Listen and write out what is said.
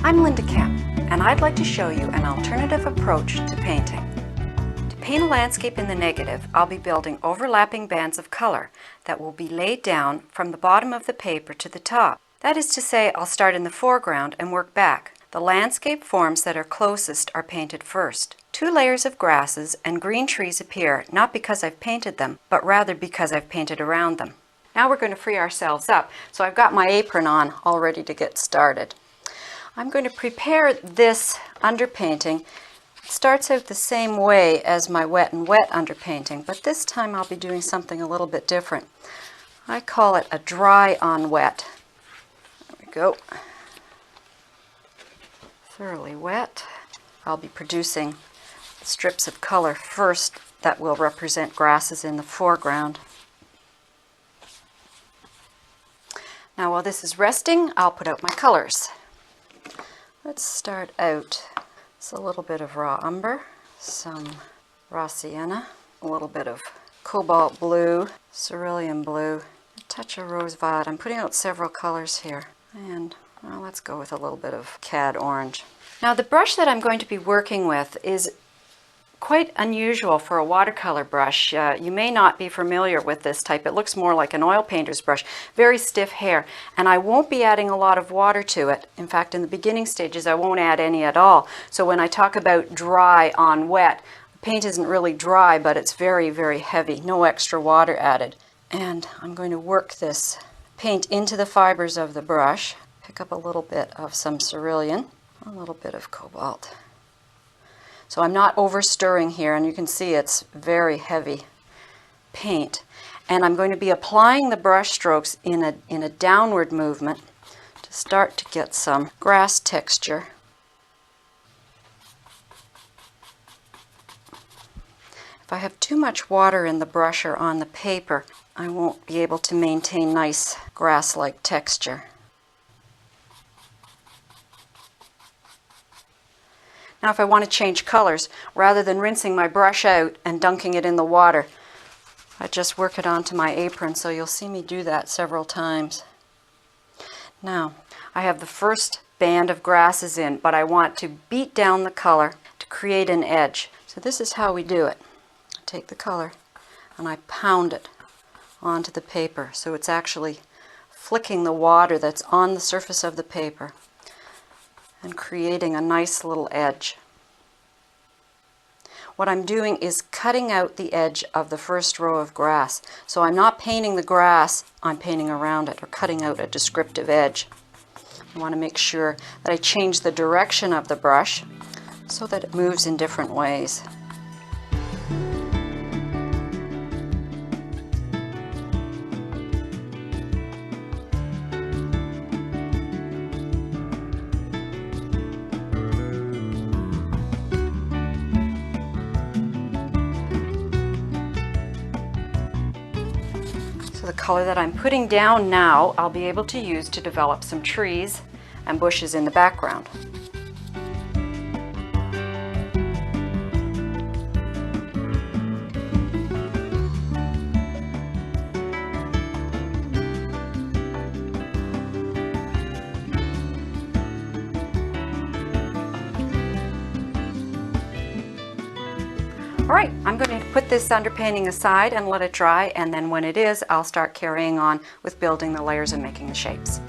I'm Linda Kemp, and I'd like to show you an alternative approach to painting. To paint a landscape in the negative, I'll be building overlapping bands of color that will be laid down from the bottom of the paper to the top. That is to say, I'll start in the foreground and work back. The landscape forms that are closest are painted first. 2 layers of grasses and green trees appear, not because I've painted them, but rather because I've painted around them. Now we're going to free ourselves up, so I've got my apron on all ready to get started. I'm going to prepare this underpainting. It starts out the same way as my wet and wet underpainting, but this time I'll be doing something a little bit different. I call it a dry on wet. There we go. Thoroughly wet. I'll be producing strips of color first that will represent grasses in the foreground. Now while this is resting, I'll put out my colors. Let's start out with a little bit of raw umber, some raw sienna, a little bit of cobalt blue, cerulean blue, a touch of rose violet. I'm putting out several colors here, and well, let's go with a little bit of cad orange. Now the brush that I'm going to be working with is quite unusual for a watercolor brush. You may not be familiar with this type. It looks more like an oil painter's brush. Very stiff hair, and I won't be adding a lot of water to it. In fact, in the beginning stages I won't add any at all. So when I talk about dry on wet, the paint isn't really dry, but it's very, very heavy. No extra water added. And I'm going to work this paint into the fibers of the brush. Pick up a little bit of some cerulean, a little bit of cobalt. So I'm not over stirring here, and you can see it's very heavy paint. And I'm going to be applying the brush strokes in a downward movement to start to get some grass texture. If I have too much water in the brush or on the paper, I won't be able to maintain nice grass-like texture. Now if I want to change colors, rather than rinsing my brush out and dunking it in the water, I just work it onto my apron, so you'll see me do that several times. Now, I have the first band of grasses in, but I want to beat down the color to create an edge. So this is how we do it. I take the color and I pound it onto the paper, so it's actually flicking the water that's on the surface of the paper and creating a nice little edge. What I'm doing is cutting out the edge of the first row of grass. So I'm not painting the grass, I'm painting around it, or cutting out a descriptive edge. I want to make sure that I change the direction of the brush so that it moves in different ways. So the color that I'm putting down now, I'll be able to use to develop some trees and bushes in the background. Alright, I'm going to put this underpainting aside and let it dry, and then when it is, I'll start carrying on with building the layers and making the shapes.